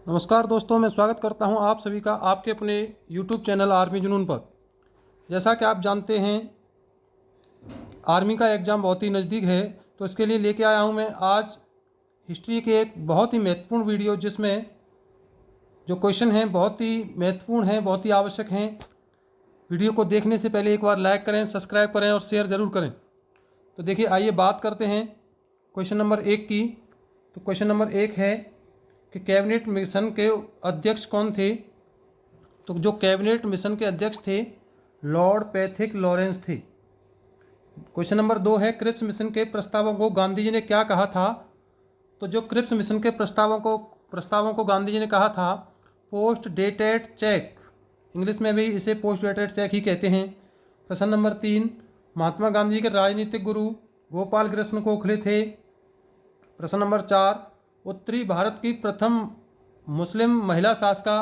नमस्कार दोस्तों, मैं स्वागत करता हूं आप सभी का आपके अपने YouTube चैनल आर्मी जुनून पर। जैसा कि आप जानते हैं, आर्मी का एग्ज़ाम बहुत ही नज़दीक है, तो इसके लिए लेके आया हूं मैं आज हिस्ट्री के एक बहुत ही महत्वपूर्ण वीडियो, जिसमें जो क्वेश्चन हैं बहुत ही महत्वपूर्ण हैं, बहुत ही आवश्यक हैं। वीडियो को देखने से पहले एक बार लाइक करें, सब्सक्राइब करें और शेयर ज़रूर करें। तो देखिए, आइए बात करते हैं क्वेश्चन नंबर 1 की। तो क्वेश्चन नंबर 1 है कि कैबिनेट मिशन के अध्यक्ष कौन थे। तो जो कैबिनेट मिशन के अध्यक्ष थे, लॉर्ड पैथिक लॉरेंस थे। क्वेश्चन नंबर 2 है, क्रिप्स मिशन के प्रस्तावों को गांधी जी ने क्या कहा था। तो जो क्रिप्स मिशन के प्रस्तावों को गांधी जी ने कहा था, पोस्ट डेटेड चेक। इंग्लिश में भी इसे पोस्ट डेटेड चेक ही कहते हैं। प्रश्न नंबर 3, महात्मा गांधी के राजनीतिक गुरु गोपाल कृष्ण गोखले थे। प्रश्न नंबर 4, उत्तरी भारत की प्रथम मुस्लिम महिला शासका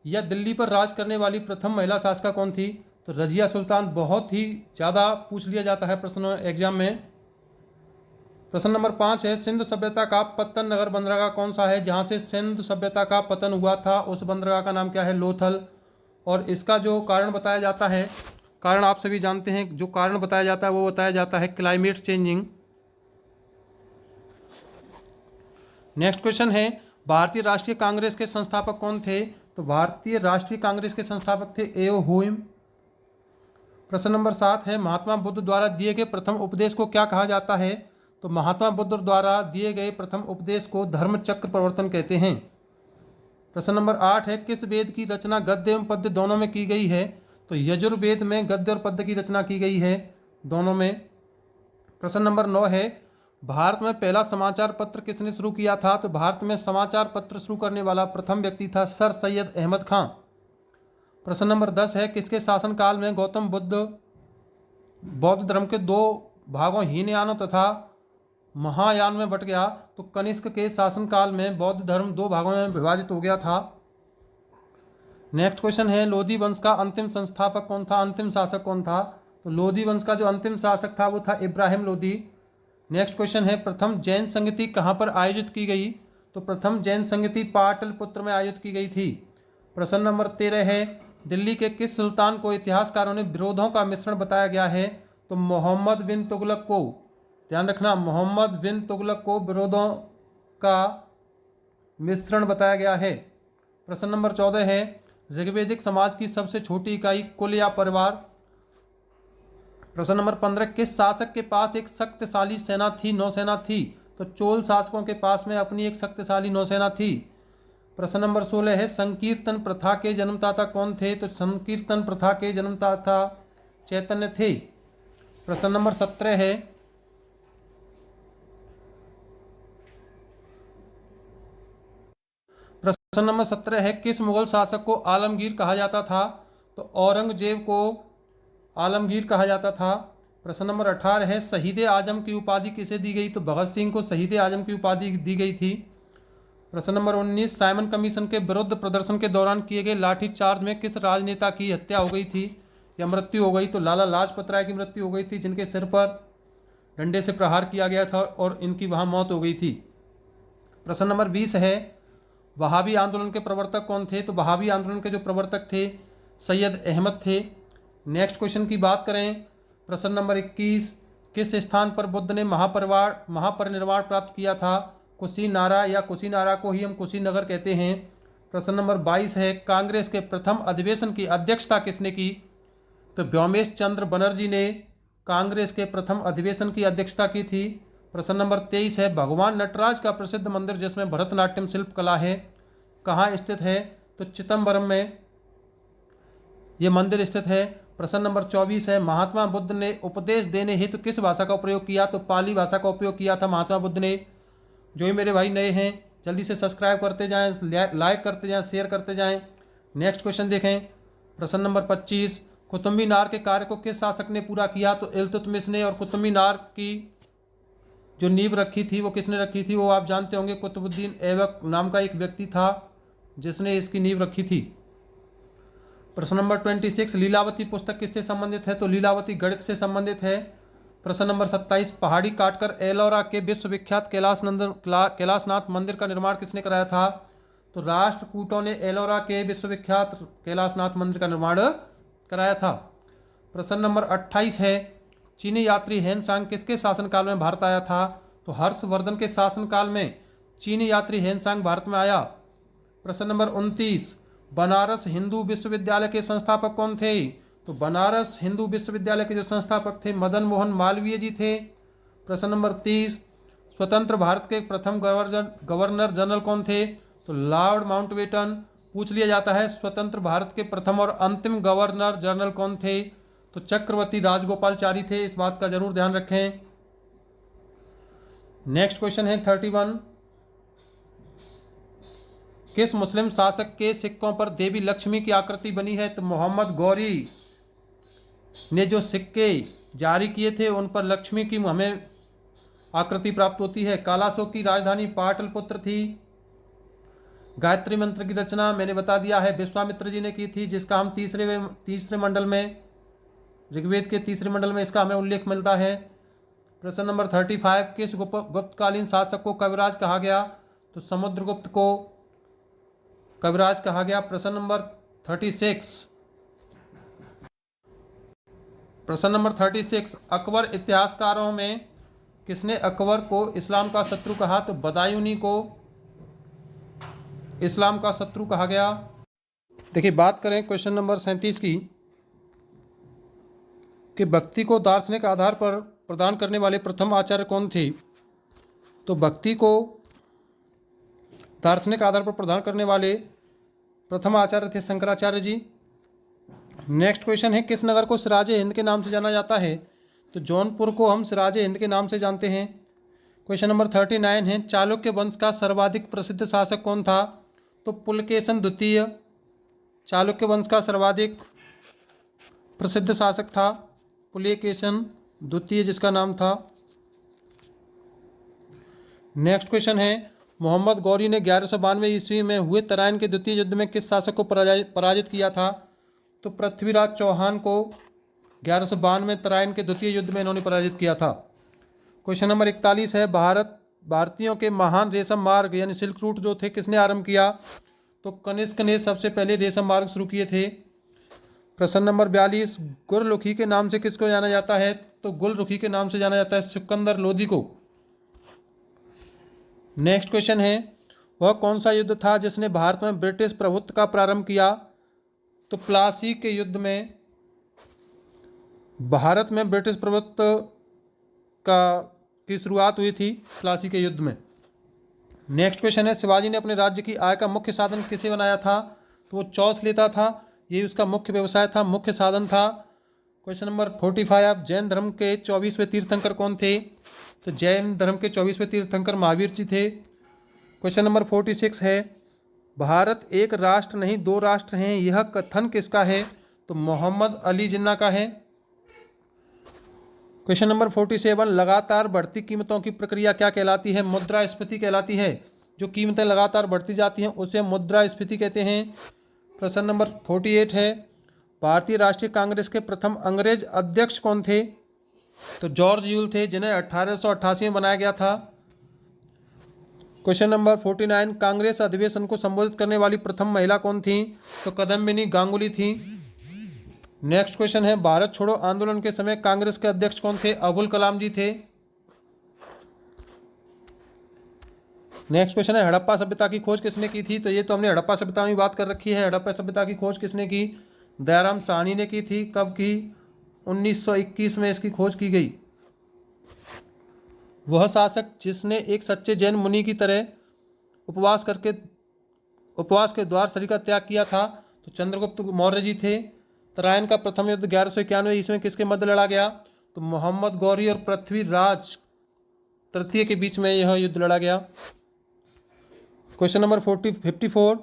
या दिल्ली पर राज करने वाली प्रथम महिला शासका कौन थी। तो रजिया सुल्तान। बहुत ही ज़्यादा पूछ लिया जाता है प्रश्न एग्जाम में। प्रश्न नंबर 5 है, सिंधु सभ्यता का पतन नगर बंदरगाह कौन सा है। जहाँ से सिंधु सभ्यता का पतन हुआ था, उस बंदरगाह का नाम क्या है, लोथल। और इसका जो कारण बताया जाता है, कारण आप सभी जानते हैं, जो कारण बताया जाता है वो बताया जाता है क्लाइमेट चेंजिंग। नेक्स्ट क्वेश्चन है, भारतीय राष्ट्रीय कांग्रेस के संस्थापक कौन थे। तो भारतीय राष्ट्रीय कांग्रेस के संस्थापक थे एओ हुइम। प्रश्न नंबर 7 है, महात्मा बुद्ध द्वारा दिए गए प्रथम उपदेश को क्या कहा जाता है। तो महात्मा बुद्ध द्वारा दिए गए प्रथम उपदेश को धर्म चक्र प्रवर्तन कहते हैं। प्रश्न नंबर 8 है, किस वेद की रचना गद्य एवं पद्य दोनों में की गई है। तो यजुर्वेद में गद्य और पद्य की रचना की गई है, दोनों में। प्रश्न नंबर 9 है, भारत में पहला समाचार पत्र किसने शुरू किया था। तो भारत में समाचार पत्र शुरू करने वाला प्रथम व्यक्ति था सर सैयद अहमद खां। प्रश्न नंबर 10 है, किसके शासनकाल में गौतम बुद्ध बौद्ध धर्म के दो भागों हीनयान तथा महायान में बट गया। तो कनिष्क के शासनकाल में बौद्ध धर्म दो भागों में विभाजित हो गया था। नेक्स्ट क्वेश्चन है, लोधी वंश का अंतिम संस्थापक कौन था, अंतिम शासक कौन था। तो लोधी वंश का जो अंतिम शासक था वो था इब्राहिम लोधी। नेक्स्ट क्वेश्चन है, प्रथम जैन संगति कहाँ पर आयोजित की गई। तो प्रथम जैन संगति पाटलिपुत्र में आयोजित की गई थी। प्रश्न नंबर 13 है, दिल्ली के किस सुल्तान को इतिहासकारों ने विरोधों का मिश्रण बताया गया है। तो मोहम्मद बिन तुगलक को। ध्यान रखना, मोहम्मद बिन तुगलक को विरोधों का मिश्रण बताया गया है। प्रश्न नंबर 14 है, ऋग्वेदिक समाज की सबसे छोटी इकाई कुल या परिवार। प्रश्न नंबर 15, किस शासक के पास एक शक्तिशाली सेना थी, नौसेना थी। तो चोल शासकों के पास में अपनी एक शक्तिशाली नौसेना थी। प्रश्न नंबर 16 है, संकीर्तन प्रथा के जन्मदाता कौन थे। तो संकीर्तन प्रथा के जन्मदाता चैतन्य थे। प्रश्न नंबर 17 है, प्रश्न नंबर 17 है, किस मुगल शासक को आलमगीर कहा जाता था। तो औरंगजेब को आलमगीर कहा जाता था। प्रश्न नंबर 18 है, शहीद आजम की उपाधि किसे दी गई। तो भगत सिंह को शहीद आजम की उपाधि दी गई थी। प्रश्न नंबर 19, साइमन कमीशन के विरुद्ध प्रदर्शन के दौरान किए गए लाठीचार्ज में किस राजनेता की हत्या हो गई थी या मृत्यु हो गई। तो लाला लाजपत राय की मृत्यु हो गई थी, जिनके सिर पर डंडे से प्रहार किया गया था और इनकी वहां मौत हो गई थी। प्रश्न नंबर 20 है, वहाबी आंदोलन के प्रवर्तक कौन थे। तो वहाबी आंदोलन के जो प्रवर्तक थे सैयद अहमद थे। नेक्स्ट क्वेश्चन की बात करें, प्रश्न नंबर 21, किस स्थान पर बुद्ध ने महापरिनिर्वाण प्राप्त किया था। कुशीनारा या कुशीनारा को ही हम कुशीनगर कहते हैं। प्रश्न नंबर 22 है, कांग्रेस के प्रथम अधिवेशन की अध्यक्षता किसने की। तो व्योमेश चंद्र बनर्जी ने कांग्रेस के प्रथम अधिवेशन की अध्यक्षता की थी। प्रश्न नंबर 23 है, भगवान नटराज का प्रसिद्ध मंदिर जिसमें भरतनाट्यम शिल्प कला है, कहाँ स्थित है। तो चिदम्बरम में ये मंदिर स्थित है। प्रश्न नंबर 24 है, महात्मा बुद्ध ने उपदेश देने हेतु किस भाषा का उपयोग किया। तो पाली भाषा का उपयोग किया था महात्मा बुद्ध ने। जो ही मेरे भाई नए हैं, जल्दी से सब्सक्राइब करते जाएं, लाइक करते जाएं, शेयर करते जाएं। नेक्स्ट क्वेश्चन देखें, प्रश्न नंबर 25, कुतुब मीनार के कार्य को किस शासक ने पूरा किया। तो इल्तुतमिश ने। और कुतुब मीनार की जो नींव रखी थी वो किसने रखी थी, वो आप जानते होंगे, कुतुबुद्दीन ऐबक नाम का एक व्यक्ति था जिसने इसकी नींव रखी थी। प्रश्न नंबर 26, लीलावती पुस्तक किससे संबंधित है। तो लीलावती गणित से संबंधित है। प्रश्न नंबर 27, पहाड़ी काटकर एलोरा के विश्वविख्यात कैलाशनाथ मंदिर का निर्माण किसने कराया था। तो राष्ट्रकूटों ने एलोरा के विश्वविख्यात कैलाशनाथ मंदिर का निर्माण कराया था। प्रश्न नंबर 28 है, चीनी यात्री हेनसांग किसके शासनकाल में भारत आया था? तो हर्षवर्धन के शासनकाल में चीनी यात्री हेनसांग भारत में आया। प्रश्न नंबर 29, बनारस हिंदू विश्वविद्यालय के संस्थापक कौन थे? तो बनारस हिंदू विश्वविद्यालय के जो संस्थापक थे मदन मोहन मालवीय जी थे। प्रश्न नंबर 30, स्वतंत्र भारत के प्रथम गवर्नर जनरल कौन थे? तो लॉर्ड माउंटबेटन। पूछ लिया जाता है स्वतंत्र भारत के प्रथम और अंतिम गवर्नर जनरल कौन थे? तो चक्रवर्ती राजगोपालचारी थे। इस बात का जरूर ध्यान रखें। नेक्स्ट क्वेश्चन है 31, किस मुस्लिम शासक के सिक्कों पर देवी लक्ष्मी की आकृति बनी है? तो मोहम्मद गौरी ने जो सिक्के जारी किए थे उन पर लक्ष्मी की हमें आकृति प्राप्त होती है। कालाशोक की राजधानी पाटलिपुत्र थी। गायत्री मंत्र की रचना मैंने बता दिया है विश्वामित्र जी ने की थी, जिसका हम तीसरे मंडल में, ऋग्वेद के तीसरे मंडल में इसका हमें उल्लेख मिलता है। प्रश्न नंबर 35, किस गुप्तकालीन शासक को कविराज कहा गया? तो समुद्रगुप्त को कविराज कहा गया। प्रश्न नंबर 36, अकबर इतिहासकारों में किसने अकबर को इस्लाम का शत्रु कहा? तो बदायूनी को इस्लाम का शत्रु कहा गया। देखिए बात करें क्वेश्चन नंबर 37 की, कि भक्ति को दार्शनिक आधार पर प्रदान करने वाले प्रथम आचार्य कौन थे? तो भक्ति को दार्शनिक आधार पर प्रदान करने वाले प्रथम आचार्य थे शंकराचार्य जी। नेक्स्ट क्वेश्चन है, किस नगर को सिराजे हिंद के नाम से जाना जाता है? तो जौनपुर को हम सिराजे हिंद के नाम से जानते हैं। क्वेश्चन नंबर 39 है, चालुक्य वंश का सर्वाधिक प्रसिद्ध शासक कौन था? तो पुलकेशन द्वितीय चालुक्य वंश का सर्वाधिक प्रसिद्ध शासक था पुलकेशन द्वितीय, जिसका नाम था। नेक्स्ट क्वेश्चन है, मोहम्मद गौरी ने 1192 ईस्वी में हुए तराइन के द्वितीय युद्ध में किस शासक को पराजित किया था? तो पृथ्वीराज चौहान को 1192 में तराइन के द्वितीय युद्ध में इन्होंने पराजित किया था। क्वेश्चन नंबर 41 है, भारतीयों के महान रेशम मार्ग यानी सिल्क रूट जो थे किसने आरंभ किया? तो कनिष्क ने सबसे पहले रेशम मार्ग शुरू किए थे। प्रश्न नंबर 42, गुररुखी के नाम से किसको जाना जाता है? तो गुलरुखी के नाम से जाना जाता है सिकंदर लोदी को। नेक्स्ट क्वेश्चन है, वह कौन सा युद्ध था जिसने भारत में ब्रिटिश प्रभुत्व का प्रारंभ किया? तो प्लासी के युद्ध में भारत में ब्रिटिश प्रभुत्व की शुरुआत हुई थी, प्लासी के युद्ध में। नेक्स्ट क्वेश्चन है, शिवाजी ने अपने राज्य की आय का मुख्य साधन किसे बनाया था? तो वो चौथ लेता था, ये उसका मुख्य व्यवसाय था, मुख्य साधन था। क्वेश्चन नंबर 45, जैन धर्म के 24वें तीर्थंकर कौन थे? तो जैन धर्म के 24वें तीर्थंकर महावीर जी थे। क्वेश्चन नंबर 46 है, भारत एक राष्ट्र नहीं दो राष्ट्र हैं, यह कथन किसका है? तो मोहम्मद अली जिन्ना का है। क्वेश्चन नंबर 47, लगातार बढ़ती कीमतों की प्रक्रिया क्या कहलाती है? मुद्रास्फीति कहलाती है। जो कीमतें लगातार बढ़ती जाती हैं उसे मुद्रास्फीति कहते हैं। प्रश्न नंबर 48 है, भारतीय राष्ट्रीय कांग्रेस के प्रथम अंग्रेज अध्यक्ष कौन थे? तो जॉर्ज यूल थे, जिन्हें 1888 में बनाया गया था। क्वेश्चन नंबर 49, कांग्रेस अधिवेशन को संबोधित करने वाली प्रथम महिला कौन थी? तो कदम्बिनी गांगुली थी। नेक्स्ट क्वेश्चन है, भारत छोड़ो आंदोलन के समय कांग्रेस के अध्यक्ष कौन थे? अबुल कलाम जी थे। नेक्स्ट क्वेश्चन है, हड़प्पा सभ्यता की खोज किसने की थी? तो ये तो हमने हड़प्पा सभ्यता में बात कर रखी है। हड़प्पा सभ्यता की खोज किसने की? दयाराम साहनी ने की थी। कब की? 1921 में इसकी खोज की गई। वह शासक जिसने एक सच्चे जैन मुनि की तरह उपवास के द्वार शरीर का त्याग किया था, तो चंद्रगुप्त मौर्य जी थे। तराइन का प्रथम युद्ध 1191 ईस्वी में किसके मध्य लड़ा गया? तो मोहम्मद गौरी और पृथ्वीराज तृतीय के बीच में यह युद्ध लड़ा गया। क्वेश्चन नंबर 54,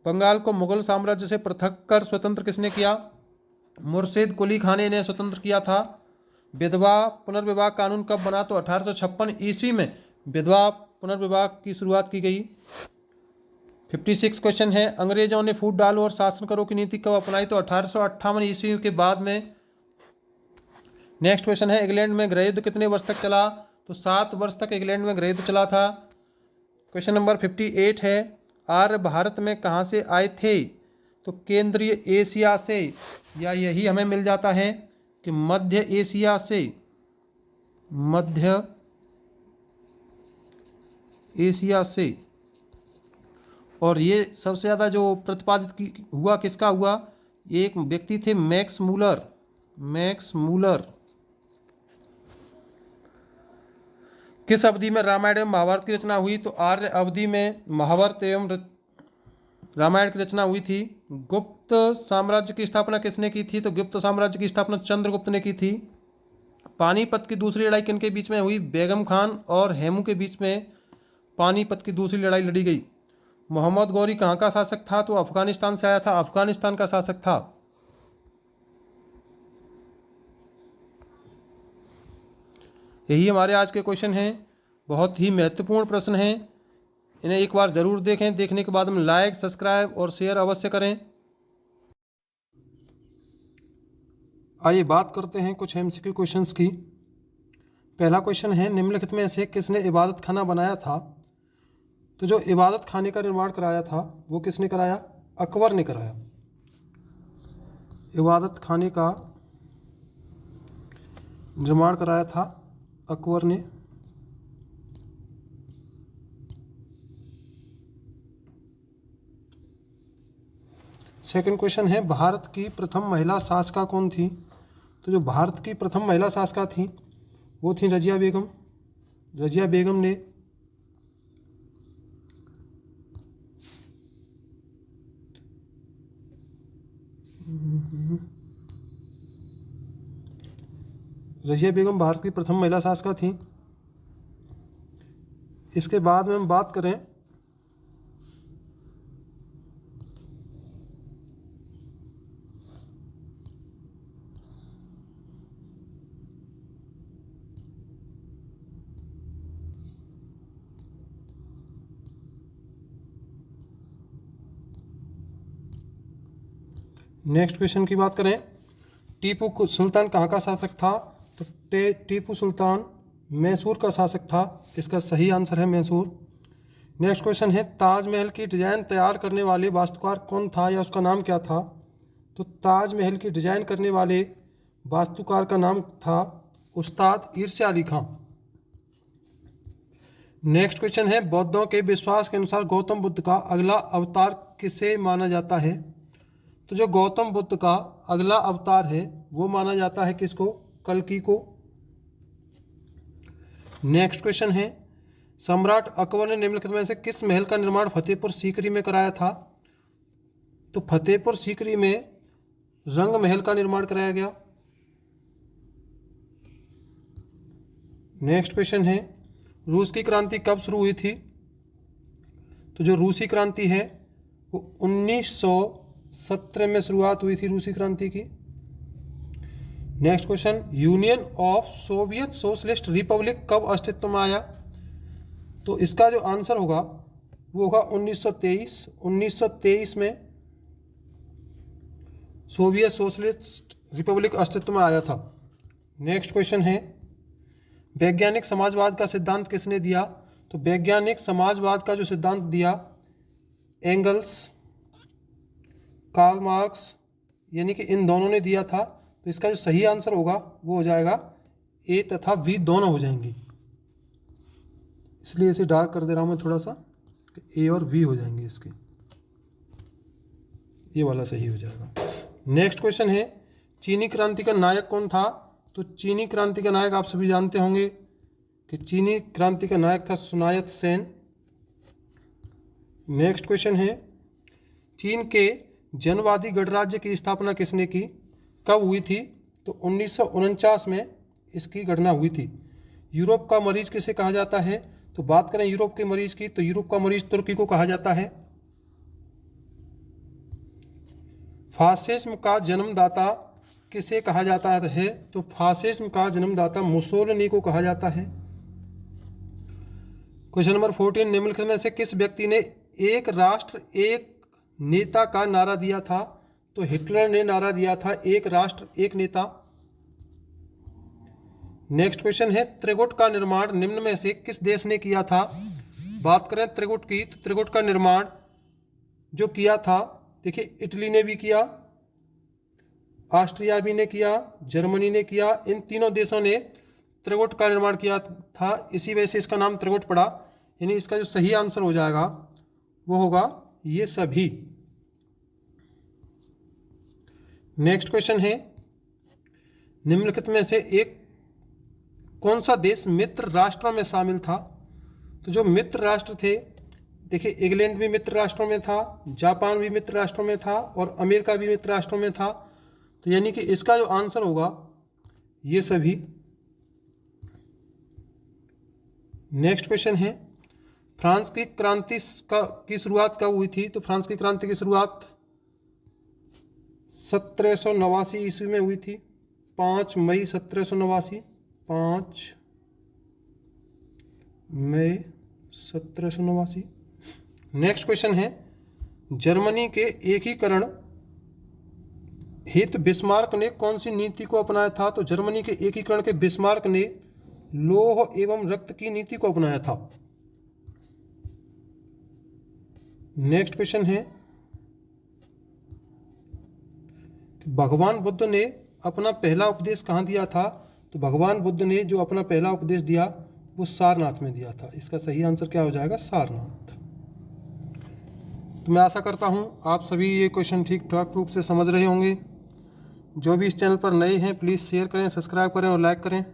बंगाल को मुगल साम्राज्य से पृथक कर स्वतंत्र किसने किया? मुर्शिद कुली खान ने इन्हें स्वतंत्र किया था। विधवा पुनर्विवाह कानून कब बना? तो 1856 ईस्वी में विधवा पुनर्विवाह की शुरुआत की गई। 56 क्वेश्चन है, अंग्रेजों ने फूट डालो और शासन करो की नीति कब अपनाई? तो 1858 ईस्वी के बाद में। नेक्स्ट क्वेश्चन है, इंग्लैंड में गृहयुद्ध कितने वर्ष तक चला? तो 7 वर्ष तक इंग्लैंड में गृहयुद्ध चला था। क्वेश्चन नंबर 58 है, आर्य भारत में कहाँ से आए थे? तो केंद्रीय एशिया से, या यही हमें मिल जाता है कि मध्य एशिया से, मध्य एशिया से। और ये सबसे ज़्यादा जो प्रतिपादित हुआ किसका हुआ? एक व्यक्ति थे मैक्स मूलर। Max Muller. किस अवधि में रामायण एवं महाभारत की रचना हुई? तो आर्य अवधि में महाभारत एवं रामायण की रचना हुई थी। गुप्त साम्राज्य की स्थापना किसने की थी? तो गुप्त साम्राज्य की स्थापना चंद्रगुप्त ने की थी। पानीपत की दूसरी लड़ाई किनके बीच में हुई? बेगम खान और हेमू के बीच में पानीपत की दूसरी लड़ाई लड़ी गई। मोहम्मद गौरी कहाँ का शासक था? तो अफगानिस्तान से आया था, अफगानिस्तान का शासक था। यही हमारे आज के क्वेश्चन हैं, बहुत ही महत्वपूर्ण प्रश्न हैं। इन्हें एक बार ज़रूर देखें, देखने के बाद में लाइक, सब्सक्राइब और शेयर अवश्य करें। आइए बात करते हैं कुछ एमसीक्यू क्वेश्चंस की। पहला क्वेश्चन है, निम्नलिखित में से किसने इबादत खाना बनाया था? तो जो इबादत खाने का निर्माण कराया था वो किसने कराया? अकबर ने कराया। इबादत खाने का निर्माण कराया था अकबर ने। सेकंड क्वेश्चन है, भारत की प्रथम महिला शासका कौन थी? तो जो भारत की प्रथम महिला शासका थी वो थी रजिया बेगम। रजिया बेगम ने रजिया बेगम भारत की प्रथम महिला शासका थी। इसके बाद में हम बात करें नेक्स्ट क्वेश्चन की बात करें, टीपू सुल्तान कहाँ का शासक था? तो टीपू सुल्तान मैसूर का शासक था। इसका सही आंसर है मैसूर। नेक्स्ट क्वेश्चन है, ताजमहल की डिजाइन तैयार करने वाले वास्तुकार कौन था या उसका नाम क्या था? तो ताजमहल की डिजाइन करने वाले वास्तुकार का नाम था उस्ताद ईर्ष्या अली खां। नेक्स्ट क्वेश्चन है, बौद्धों के विश्वास के अनुसार गौतम बुद्ध का अगला अवतार किसे माना जाता है? तो जो गौतम बुद्ध का अगला अवतार है वो माना जाता है किसको? कल्कि को। नेक्स्ट क्वेश्चन है, सम्राट अकबर ने निम्नलिखित में से किस महल का निर्माण फतेहपुर सीकरी में कराया था? तो फतेहपुर सीकरी में रंग महल का निर्माण कराया गया। नेक्स्ट क्वेश्चन है, रूस की क्रांति कब शुरू हुई थी? तो जो रूसी क्रांति है वो 1917 में शुरुआत हुई थी रूसी क्रांति की। Next question, union of Soviet socialist Republic कब अस्तित्व में आया? तो इसका जो आंसर होगा वो होगा 1923। 1923 में सोवियत सोशलिस्ट रिपब्लिक अस्तित्व में आया था। नेक्स्ट क्वेश्चन है, वैज्ञानिक समाजवाद का सिद्धांत किसने दिया? तो वैज्ञानिक समाजवाद का जो सिद्धांत दिया एंगल्स, कार्ल मार्क्स, यानी कि इन दोनों ने दिया था। तो इसका जो सही आंसर होगा वो हो जाएगा ए तथा वी दोनों हो जाएंगे, इसलिए इसे डार्क कर दे रहा हूं मैं थोड़ा सा, ए और वी हो जाएंगे इसके, ये वाला सही हो जाएगा। नेक्स्ट क्वेश्चन है, चीनी क्रांति का नायक कौन था? तो चीनी क्रांति का नायक आप सभी जानते होंगे कि चीनी क्रांति का नायक था सुनायत सेन। नेक्स्ट क्वेश्चन है, चीन के जनवादी गणराज्य की स्थापना किसने की? कब हुई थी? तो 1949 में इसकी गणना हुई थी। यूरोप का मरीज किसे कहा जाता है? तो बात करें यूरोप के मरीज की, तो यूरोप का मरीज तुर्की को कहा जाता है। फासिज्म का जन्मदाता किसे कहा जाता है? तो फासिज्म का जन्मदाता मुसोलिनी को कहा जाता है। क्वेश्चन नंबर 14, निम्नलिखित में से किस व्यक्ति ने एक राष्ट्र एक नेता का नारा दिया था? तो हिटलर ने नारा दिया था एक राष्ट्र एक नेता। नेक्स्ट क्वेश्चन है, त्रिगुट का निर्माण निम्न में से किस देश ने किया था? बात करें त्रिगुट की, तो त्रिगुट का निर्माण जो किया था, देखिए इटली ने भी किया, ऑस्ट्रिया भी ने किया, जर्मनी ने किया। इन तीनों देशों ने त्रिगुट का निर्माण किया था, इसी वजह से इसका नाम त्रिगुट पड़ा। यानी इसका जो सही आंसर हो जाएगा वो होगा ये सभी। नेक्स्ट क्वेश्चन है, निम्नलिखित में से एक कौन सा देश मित्र राष्ट्रों में शामिल था? तो जो मित्र राष्ट्र थे, देखिए इंग्लैंड भी मित्र राष्ट्रों में था, जापान भी मित्र राष्ट्रों में था और अमेरिका भी मित्र राष्ट्रों में था। तो यानी कि इसका जो आंसर होगा ये सभी। नेक्स्ट क्वेश्चन है, फ्रांस की क्रांति की शुरुआत कब हुई थी? तो फ्रांस की क्रांति की शुरुआत 1789 ईस्वी में हुई थी, 5 मई 1789, 5 मई 1789। नेक्स्ट क्वेश्चन है, जर्मनी के एकीकरण हित बिस्मार्क ने कौन सी नीति को अपनाया था? तो जर्मनी के एकीकरण के बिस्मार्क ने लौह एवं रक्त की नीति को अपनाया था। नेक्स्ट क्वेश्चन है, भगवान बुद्ध ने अपना पहला उपदेश कहाँ दिया था? तो भगवान बुद्ध ने जो अपना पहला उपदेश दिया वो सारनाथ में दिया था। इसका सही आंसर क्या हो जाएगा? सारनाथ। तो मैं आशा करता हूँ आप सभी ये क्वेश्चन ठीक ठाक रूप से समझ रहे होंगे। जो भी इस चैनल पर नए हैं प्लीज़ शेयर करें, सब्सक्राइब करें और लाइक करें।